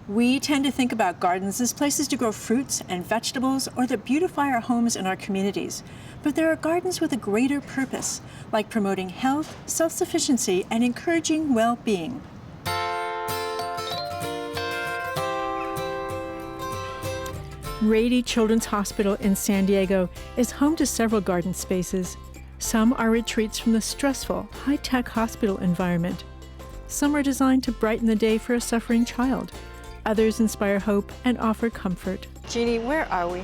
We tend to think about gardens as places to grow fruits and vegetables or that beautify our homes and our communities. But there are gardens with a greater purpose, like promoting health, self-sufficiency, and encouraging well-being. Rady Children's Hospital in San Diego is home to several garden spaces. Some are retreats from the stressful, high-tech hospital environment. Some are designed to brighten the day for a suffering child. Others inspire hope and offer comfort. Jeannie, where are we?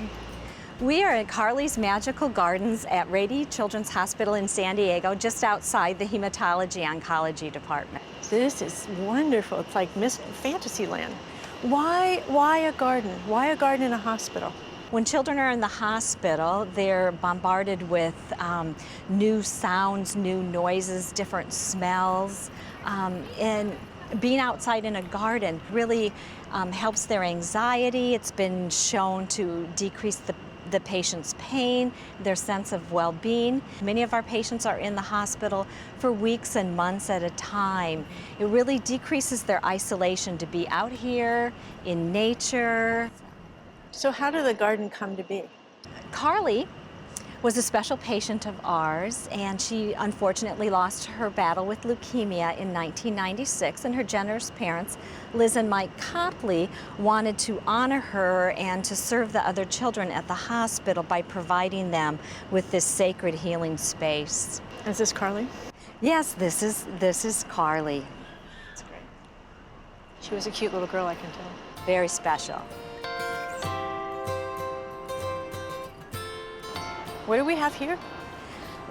We are at Carly's Magical Gardens at Rady Children's Hospital in San Diego, just outside the Hematology Oncology Department. This is wonderful. It's like fantasy land. Why a garden? Why a garden in a hospital? When children are in the hospital, they're bombarded with new sounds, new noises, different smells, and being outside in a garden really helps their anxiety. It's been shown to decrease the patient's pain, their sense of well-being. Many of our patients are in the hospital for weeks and months at a time. It really decreases their isolation to be out here in nature. So how did the garden come to be? Carly was a special patient of ours, and she unfortunately lost her battle with leukemia in 1996, and her generous parents, Liz and Mike Copley, wanted to honor her and to serve the other children at the hospital by providing them with this sacred healing space. Is this Carly? Yes, this is Carly. That's great. She was a cute little girl, I can tell. Very special. What do we have here?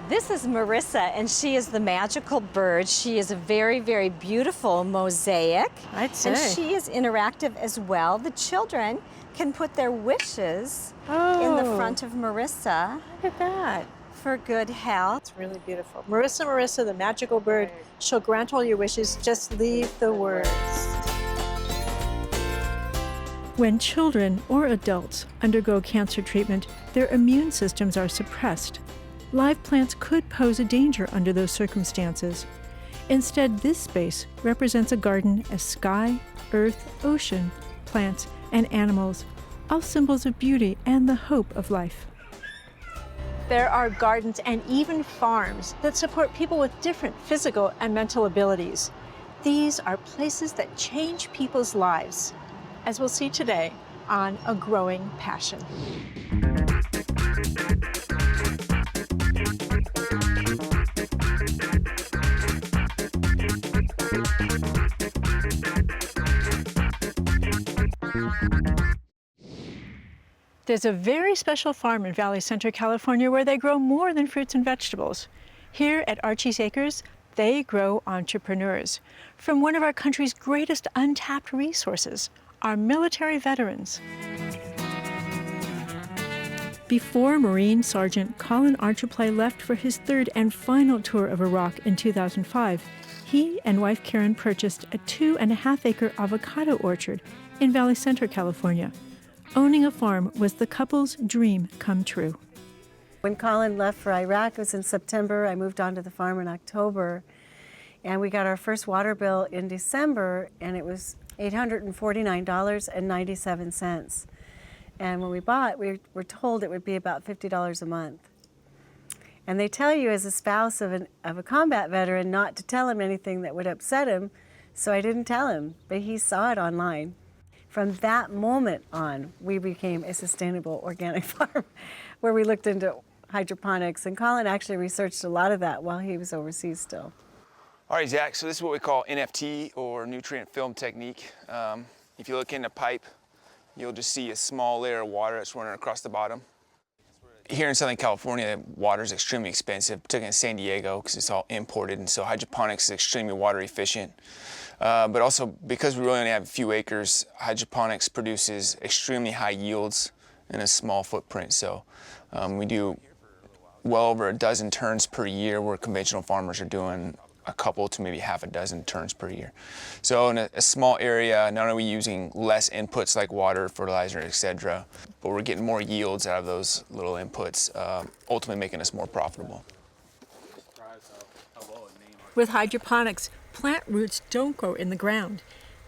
This is Marissa, and she is the magical bird. She is a very, very beautiful mosaic. I'd say. And she is interactive as well. The children can put their wishes in the front of Marissa. Look at that. For good health. It's really beautiful. Marissa, the magical bird. She'll grant all your wishes. Just leave the words. When children or adults undergo cancer treatment, their immune systems are suppressed. Live plants could pose a danger under those circumstances. Instead, this space represents a garden as sky, earth, ocean, plants, and animals, all symbols of beauty and the hope of life. There are gardens and even farms that support people with different physical and mental abilities. These are places that change people's lives, as we'll see today on A Growing Passion. There's a very special farm in Valley Center, California, where they grow more than fruits and vegetables. Here at Archie's Acres, they grow entrepreneurs from one of our country's greatest untapped resources, our military veterans. Before Marine Sergeant Colin Archerplay left for his third and final tour of Iraq in 2005, he and wife Karen purchased a 2.5-acre avocado orchard in Valley Center, California. Owning a farm was the couple's dream come true. When Colin left for Iraq, it was in September. I moved onto the farm in October, and we got our first water bill in December, and it was $849.97. And when we bought, we were told it would be about $50 a month. And they tell you as a spouse of a combat veteran not to tell him anything that would upset him, so I didn't tell him, but he saw it online. From that moment on, we became a sustainable organic farm where we looked into hydroponics, and Colin actually researched a lot of that while he was overseas still. All right, Zach, so this is what we call NFT, or nutrient film technique. If you look in the pipe, you'll just see a small layer of water that's running across the bottom. Here in Southern California, water is extremely expensive, particularly in San Diego, because it's all imported, and so hydroponics is extremely water efficient. But also, because we really only have a few acres, hydroponics produces extremely high yields in a small footprint. So we do well over a dozen turns per year, where conventional farmers are doing a couple to maybe half a dozen turns per year. So in a small area, not only are we using less inputs like water, fertilizer, etc., but we're getting more yields out of those little inputs, ultimately making us more profitable. With hydroponics, plant roots don't grow in the ground.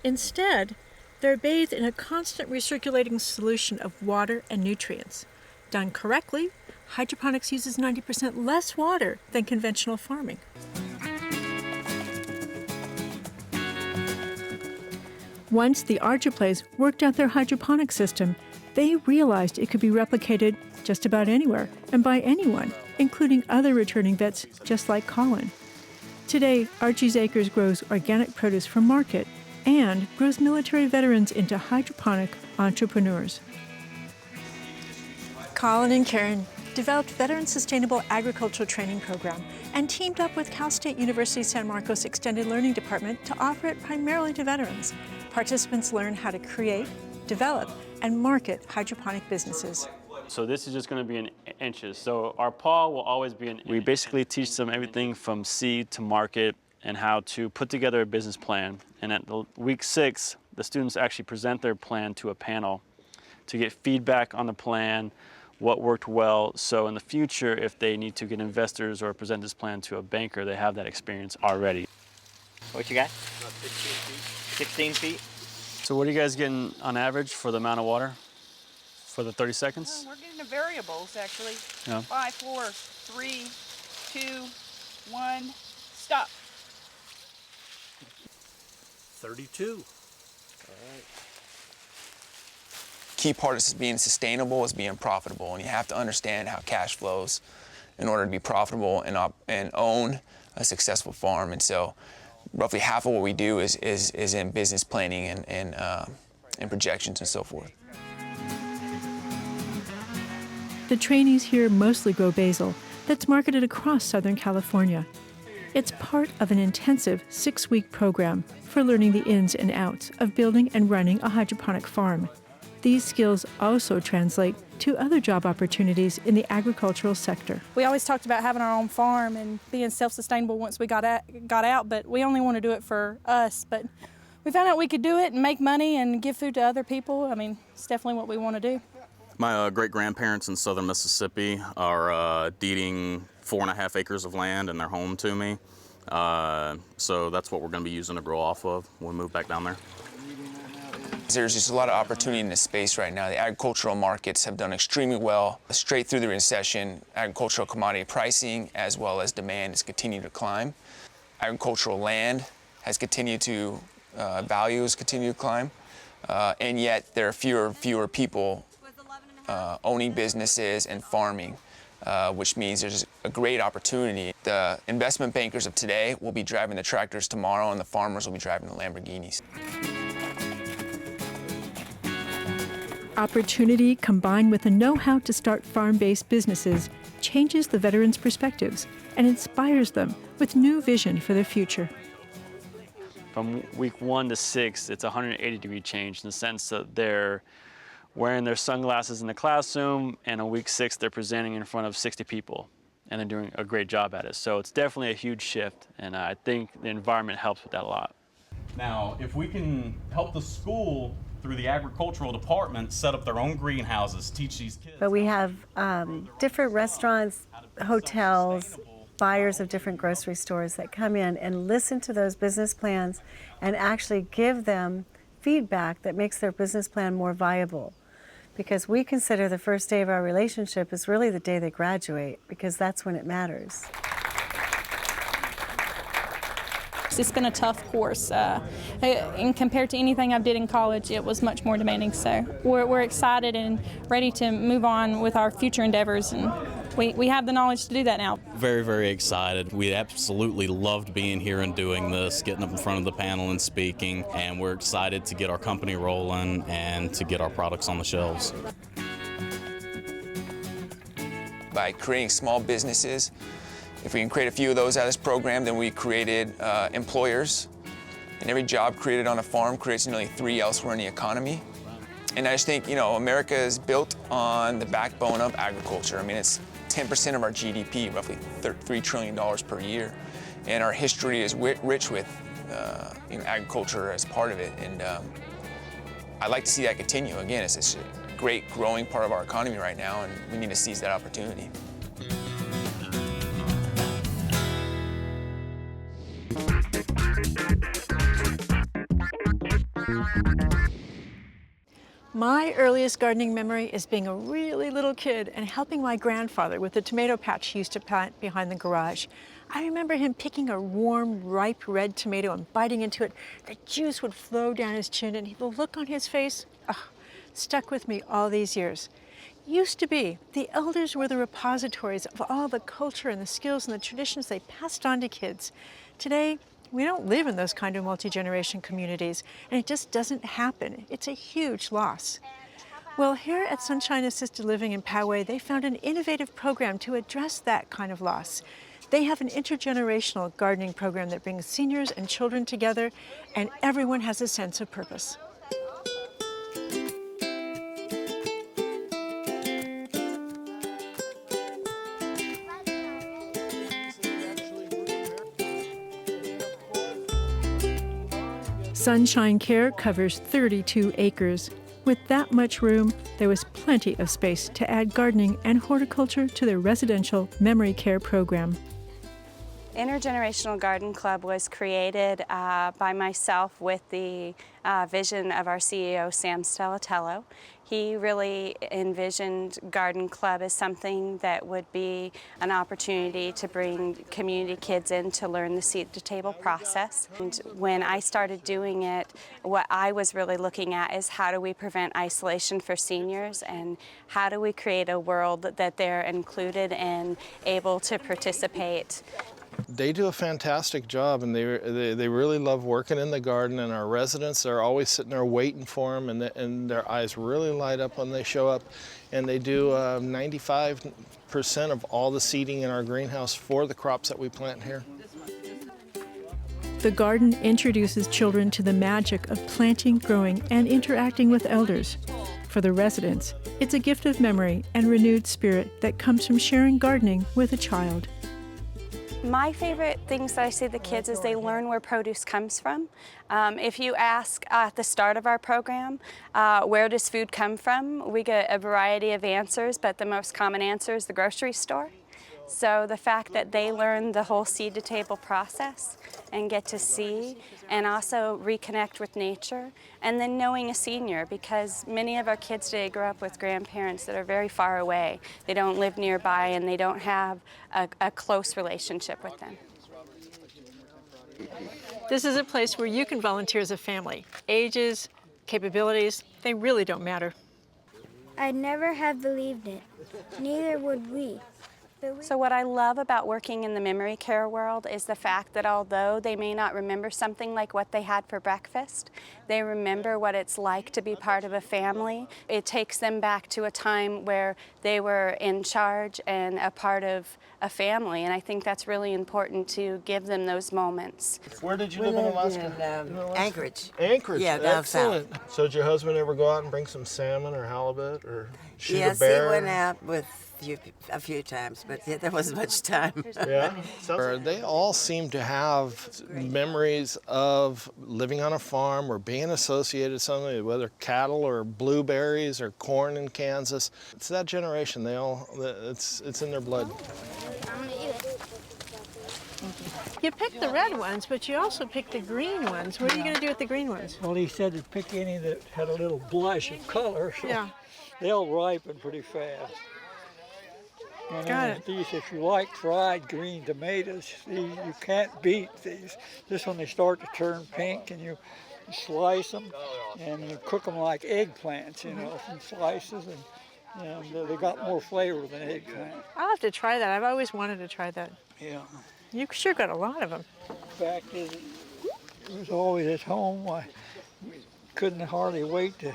Instead, They're bathed in a constant recirculating solution of water and nutrients. Done correctly, hydroponics uses 90% less water than conventional farming. Once the Argyplays worked out their hydroponic system, they realized it could be replicated just about anywhere and by anyone, including other returning vets just like Colin. Today, Archie's Acres grows organic produce for market and grows military veterans into hydroponic entrepreneurs. Colin and Karen developed Veteran Sustainable Agricultural Training Program and teamed up with Cal State University San Marcos Extended Learning Department to offer it primarily to veterans. Participants learn how to create, develop, and market hydroponic businesses. So this is just going to be in inches. So our paw will always be in. We basically teach them everything from seed to market and how to put together a business plan. And at week 6, the students actually present their plan to a panel to get feedback on the plan, what worked well. So in the future, if they need to get investors or present this plan to a banker, they have that experience already. What you got? About 16 feet. 16 feet? So what are you guys getting on average for the amount of water for the 30 seconds? We're getting the variables, actually. Yeah. 5, 4, 3, 2, 1, stop. 32. Key part is being sustainable is being profitable, and you have to understand how cash flows in order to be profitable and own a successful farm. And so roughly half of what we do is in business planning and projections and so forth. The trainees here mostly grow basil that's marketed across Southern California. It's part of an intensive 6-week program for learning the ins and outs of building and running a hydroponic farm. These skills also translate to other job opportunities in the agricultural sector. We always talked about having our own farm and being self-sustainable once we got out, but we only want to do it for us. But we found out we could do it and make money and give food to other people. I mean, it's definitely what we want to do. My great-grandparents in southern Mississippi are deeding 4.5 acres of land and their home to me. So that's what we're going to be using to grow off of when we move back down there. There's just a lot of opportunity in this space right now. The agricultural markets have done extremely well. Straight through the recession, agricultural commodity pricing as well as demand has continued to climb. Agricultural land has continued to, values continue to climb. And yet there are fewer people owning businesses and farming, which means there's a great opportunity. The investment bankers of today will be driving the tractors tomorrow, and the farmers will be driving the Lamborghinis. Opportunity combined with the know-how to start farm-based businesses changes the veterans' perspectives and inspires them with new vision for the future. From week 1 to 6, it's a 180-degree change in the sense that they're wearing their sunglasses in the classroom, and on week 6, they're presenting in front of 60 people, and they're doing a great job at it. So it's definitely a huge shift, and I think the environment helps with that a lot. Now, if we can help the school through the agricultural department set up their own greenhouses, teach these kids. But we have different restaurants, hotels, buyers of different grocery stores that come in and listen to those business plans and actually give them feedback that makes their business plan more viable. Because we consider the first day of our relationship is really the day they graduate, because that's when it matters. It's been a tough course, and compared to anything I did in college, it was much more demanding. So we're excited and ready to move on with our future endeavors, and we have the knowledge to do that now. Very, very excited. We absolutely loved being here and doing this, getting up in front of the panel and speaking, and we're excited to get our company rolling and to get our products on the shelves. By creating small businesses, if we can create a few of those out of this program, then we created employers. And every job created on a farm creates nearly 3 elsewhere in the economy. And I just think, America is built on the backbone of agriculture. I mean, it's 10% of our GDP, roughly $3 trillion per year. And our history is rich with agriculture as part of it. And I'd like to see that continue. Again, it's a great growing part of our economy right now, and we need to seize that opportunity. My earliest gardening memory is being a really little kid and helping my grandfather with the tomato patch he used to plant behind the garage. I remember him picking a warm, ripe red tomato and biting into it. The juice would flow down his chin, and the look on his face, stuck with me all these years. Used to be, the elders were the repositories of all the culture and the skills and the traditions they passed on to kids. Today, we don't live in those kind of multi-generation communities, and it just doesn't happen. It's a huge loss. Well, here at Sunshine Assisted Living in Poway, they found an innovative program to address that kind of loss. They have an intergenerational gardening program that brings seniors and children together, and everyone has a sense of purpose. Sunshine Care covers 32 acres. With that much room, there was plenty of space to add gardening and horticulture to their residential memory care program. Intergenerational Garden Club was created by myself with the vision of our CEO, Sam Stellatello. He really envisioned Garden Club as something that would be an opportunity to bring community kids in to learn the seed-to-table process. And when I started doing it, what I was really looking at is how do we prevent isolation for seniors, and how do we create a world that they're included and able to participate. They do a fantastic job, and they really love working in the garden, and our residents are always sitting there waiting for them, and their eyes really light up when they show up. And they do 95% of all the seeding in our greenhouse for the crops that we plant here. The garden introduces children to the magic of planting, growing, and interacting with elders. For the residents, it's a gift of memory and renewed spirit that comes from sharing gardening with a child. My favorite things that I see the kids is they learn where produce comes from. If you ask at the start of our program, where does food come from, we get a variety of answers, but the most common answer is the grocery store. So the fact that they learn the whole seed-to-table process and get to see and also reconnect with nature, and then knowing a senior, because many of our kids today grow up with grandparents that are very far away. They don't live nearby, and they don't have a close relationship with them. This is a place where you can volunteer as a family. Ages, capabilities, they really don't matter. I'd never have believed it. Neither would we. So what I love about working in the memory care world is the fact that although they may not remember something like what they had for breakfast, they remember what it's like to be part of a family. It takes them back to a time where they were in charge and a part of a family, and I think that's really important to give them those moments. Where did you live in Alaska? Anchorage. Anchorage? Yeah, down excellent. south. So did your husband ever go out and bring some salmon or halibut or shoot yes, a bear? he went out with a few times, but there wasn't much time. Yeah? They all seem to have memories of living on a farm or being associated with something, whether cattle or blueberries or corn in Kansas. It's that generation. It's in their blood. You picked the red ones, but you also picked the green ones. What are you going to do with the green ones? Well, he said to pick any that had a little blush of color, so they'll ripen pretty fast. And Got it. These, if you like fried green tomatoes, these, you can't beat these. Just when they start to turn pink, and you slice them, and you cook them like eggplants, you know, in slices, and they got more flavor than eggplant. I'll have to try that. I've always wanted to try that. Yeah. You sure got a lot of them. The fact is, it was always at home. I couldn't hardly wait to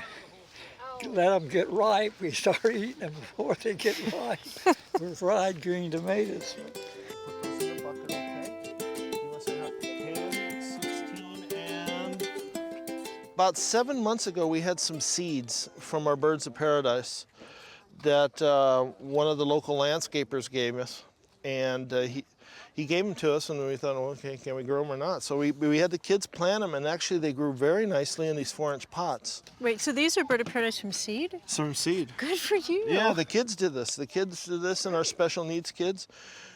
let them get ripe. We start eating them before they get ripe. We're fried green tomatoes. About 7 months ago, we had some seeds from our Birds of Paradise that one of the local landscapers gave us, and he gave them to us, and we thought, well, okay, can we grow them or not? So we had the kids plant them, and actually they grew very nicely in these 4-inch pots. Wait, so these are Bird of Paradise from seed? From seed. Good for you. Yeah, the kids did this. The kids did this, and our special needs kids.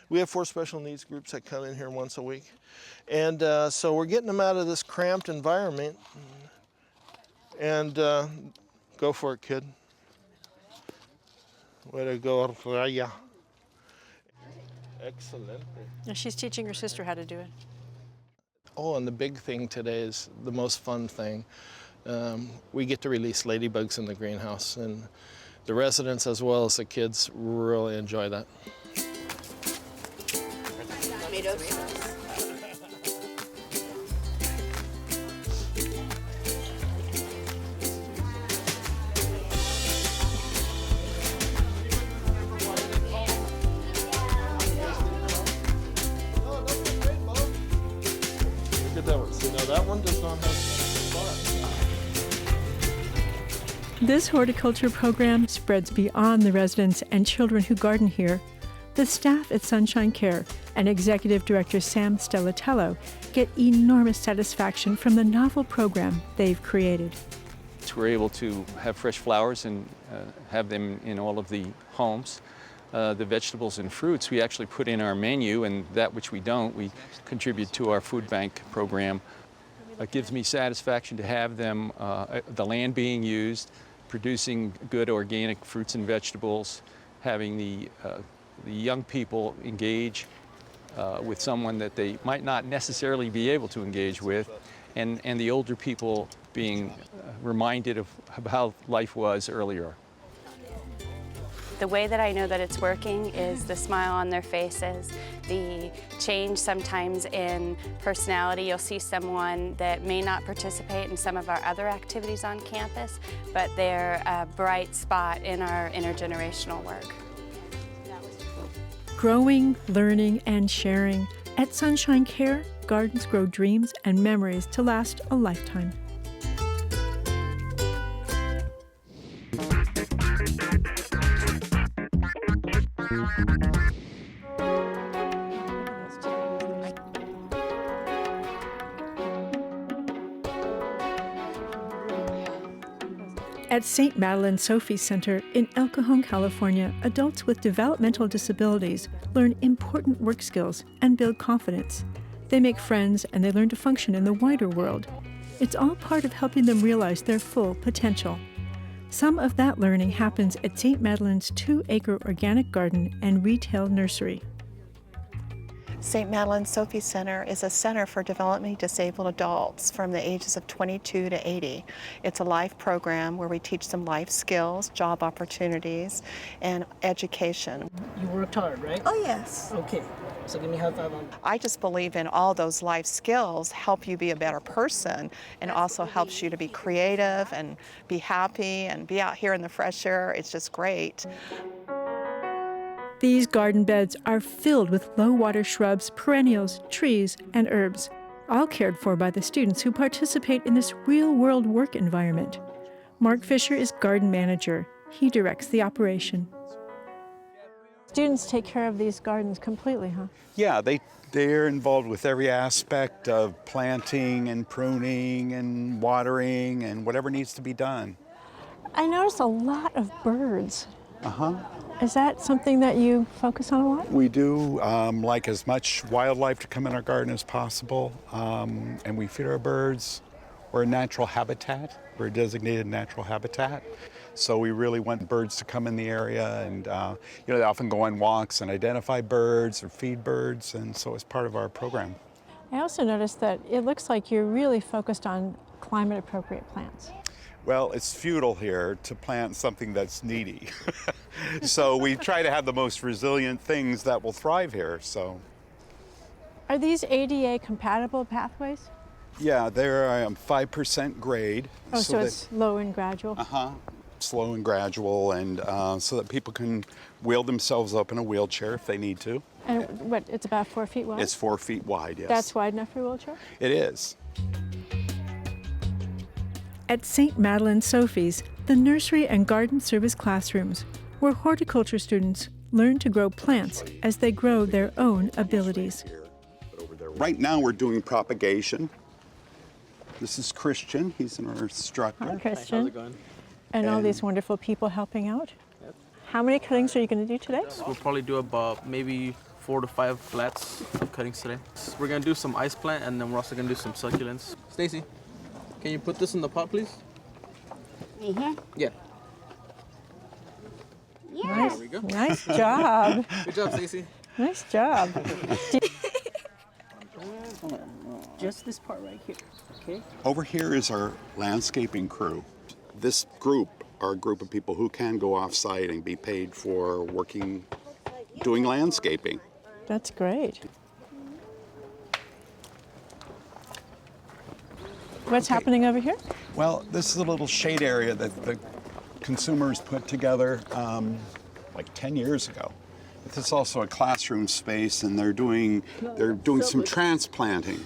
We have 4 special needs groups that come in here once a week. And so we're getting them out of this cramped environment. And Go for it, kid. Way to go, Raya. Excellent. And she's teaching her sister how to do it. Oh, and the big thing today is the most fun thing. We get to release ladybugs in the greenhouse, and the residents as well as the kids really enjoy that. Tomatoes. Look at that one. See, now that one does not have spots. This horticulture program spreads beyond the residents and children who garden here. The staff at Sunshine Care and Executive Director Sam Stellatello get enormous satisfaction from the novel program they've created. We're able to have fresh flowers and have them in all of the homes. The vegetables and fruits we actually put in our menu, and that which we don't, we contribute to our food bank program. It gives me satisfaction to have them, the land being used, producing good organic fruits and vegetables, having the young people engage with someone that they might not necessarily be able to engage with, and the older people being reminded of how life was earlier. The way that I know that it's working is the smile on their faces, the change sometimes in personality. You'll see someone that may not participate in some of our other activities on campus, but they're a bright spot in our intergenerational work. Growing, learning, and sharing. At Sunshine Care, gardens grow dreams and memories to last a lifetime. At St. Madeleine Sophie Center in El Cajon, California, adults with developmental disabilities learn important work skills and build confidence. They make friends and they learn to function in the wider world. It's all part of helping them realize their full potential. Some of that learning happens at St. Madeleine's 2-acre organic garden and retail nursery. St. Madeleine Sophie Center is a center for developmentally disabled adults from the ages of 22 to 80. It's a life program where we teach them life skills, job opportunities, and education. You worked hard, right? Oh, yes. Okay, so give me a high five on. I just believe in all those life skills help you be a better person and also helps you to be creative and be happy and be out here in the fresh air. It's just great. These garden beds are filled with low-water shrubs, perennials, trees, and herbs, all cared for by the students who participate in this real-world work environment. Mark Fisher is garden manager. He directs the operation. Students take care of these gardens completely, huh? Yeah, they're involved with every aspect of planting and pruning and watering and whatever needs to be done. I noticed a lot of birds. Uh-huh. Is that something that you focus on a lot? We do like as much wildlife to come in our garden as possible, and we feed our birds. We're a natural habitat. We're a designated natural habitat. So we really want birds to come in the area, and they often go on walks and identify birds or feed birds, and so it's part of our program. I also noticed that it looks like you're really focused on climate-appropriate plants. Well, it's futile here to plant something that's needy. So we try to have the most resilient things that will thrive here. So, are these ADA compatible pathways? Yeah, they're 5% grade. Oh, so it's low and gradual? Uh-huh. Slow and gradual, and so that people can wheel themselves up in a wheelchair if they need to. And what, it's about 4 feet wide? It's 4 feet wide, yes. That's wide enough for a wheelchair? It is. At St. Madeleine Sophie's, the nursery and garden service classrooms, where horticulture students learn to grow plants as they grow their own abilities. Right now we're doing propagation. This is Christian, he's an instructor. Hi, Christian. How's it going? And all these wonderful people helping out. Yep. How many cuttings are you going to do today? We'll probably do about maybe 4 to 5 flats of cuttings today. We're going to do some ice plant, and then we're also going to do some succulents. Stacy, can you put this in the pot, please? Yeah. Nice, There we go. nice job. Good job, Stacy. Nice job. Just this part right here, okay? Over here is our landscaping crew. This group are a group of people who can go off-site and be paid for working, doing landscaping. That's great. What's happening over here? Well, this is a little shade area that the consumers put together like 10 years ago. This is also a classroom space, and they're doing some transplanting,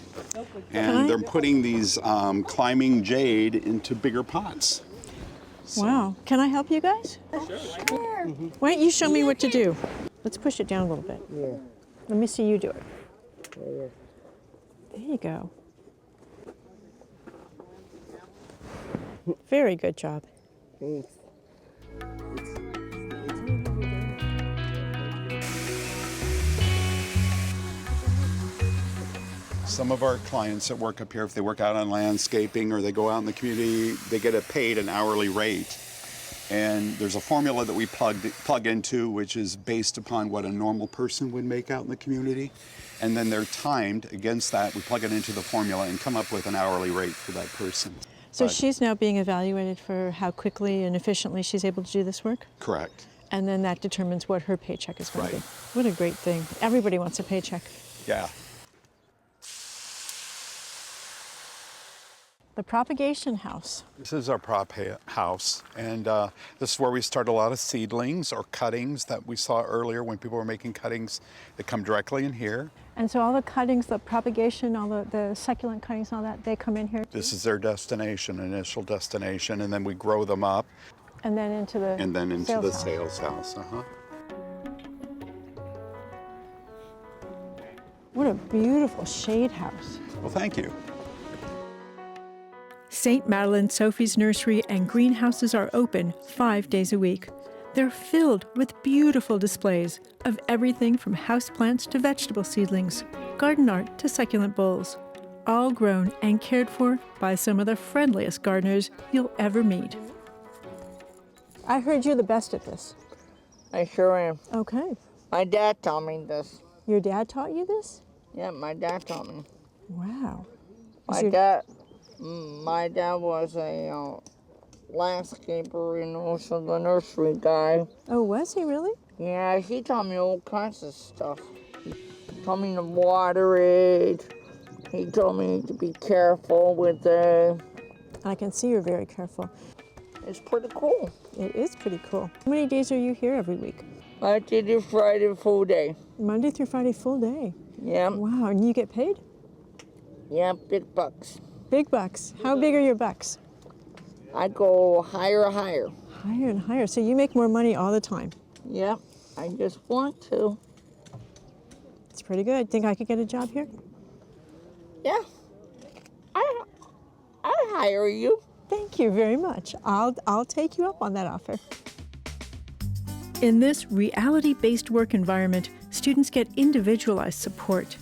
and they're putting these climbing jade into bigger pots. Wow. Can I help you guys? Sure. Why don't you show me what to do? Let's push it down a little bit. Yeah. Let me see you do it. Yeah. There you go. Very good job. Thanks. Some of our clients that work up here, if they work out on landscaping or they go out in the community, they get paid an hourly rate. And there's a formula that we plug into, which is based upon what a normal person would make out in the community. And then they're timed against that. We plug it into the formula and come up with an hourly rate for that person. So she's now being evaluated for how quickly and efficiently she's able to do this work? Correct. And then that determines what her paycheck is going to Right. be. What a great thing. Everybody wants a paycheck. Yeah. The propagation house. This is our prop house, and this is where we start a lot of seedlings or cuttings that we saw earlier when people were making cuttings that come directly in here. And so all the cuttings, the propagation, all the succulent cuttings and all that, they come in here too? This is their destination, initial destination, and then we grow them up. And then into the sales house. Uh-huh. What a beautiful shade house. Well, thank you. St. Madeleine Sophie's Nursery and greenhouses are open 5 days a week. They're filled with beautiful displays of everything from houseplants to vegetable seedlings, garden art to succulent bowls, all grown and cared for by some of the friendliest gardeners you'll ever meet. I heard you're the best at this. I sure am. Okay. My dad taught me this. Your dad taught you this? Yeah, my dad taught me. Wow. My dad was a landscaper and also the nursery guy. Oh, was he really? Yeah, he taught me all kinds of stuff. He taught me to water it. He told me to be careful with it. I can see you're very careful. It's pretty cool. It is pretty cool. How many days are you here every week? Monday through Friday, full day. Monday through Friday, full day? Yeah. Wow, and you get paid? Yeah, big bucks. Big bucks. How big are your bucks? I go higher and higher. Higher and higher. So you make more money all the time? Yeah, I just want to. It's pretty good. Think I could get a job here? Yeah. I'll hire you. Thank you very much. I'll take you up on that offer. In this reality-based work environment, students get individualized support.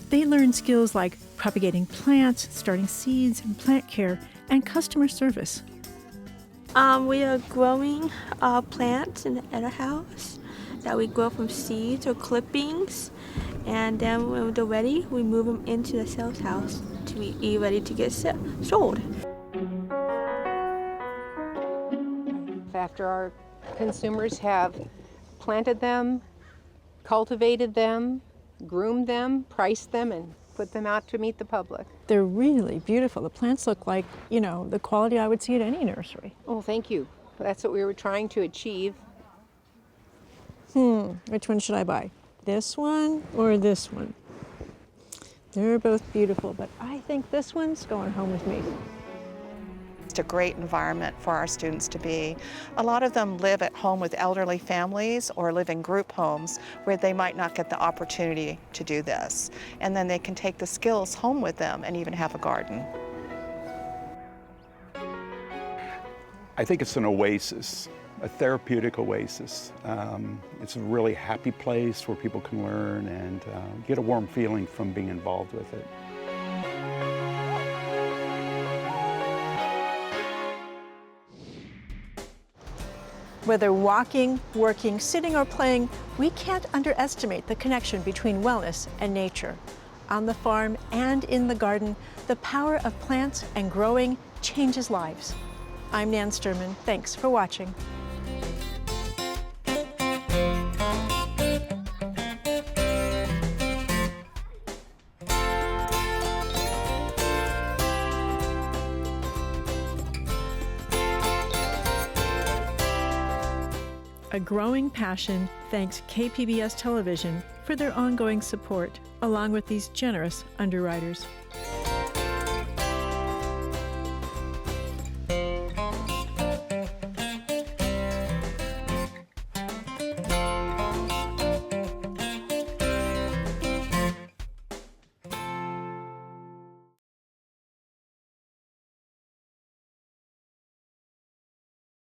They learn skills like propagating plants, starting seeds and plant care, and customer service. We are growing plants in the house that we grow from seeds or clippings, and then when they're ready, we move them into the sales house to be ready to get sold. After our consumers have planted them, cultivated them, groomed them, priced them, and put them out to meet the public. They're really beautiful. The plants look like, the quality I would see at any nursery. Oh, thank you. That's what we were trying to achieve. Which one should I buy? This one or this one? They're both beautiful, but I think this one's going home with me. It's a great environment for our students to be. A lot of them live at home with elderly families or live in group homes where they might not get the opportunity to do this. And then they can take the skills home with them and even have a garden. I think it's an oasis, a therapeutic oasis. It's a really happy place where people can learn and get a warm feeling from being involved with it. Whether walking, working, sitting, or playing, we can't underestimate the connection between wellness and nature. On the farm and in the garden, the power of plants and growing changes lives. I'm Nan Sterman. Thanks for watching. A growing passion thanks KPBS Television for their ongoing support, along with these generous underwriters.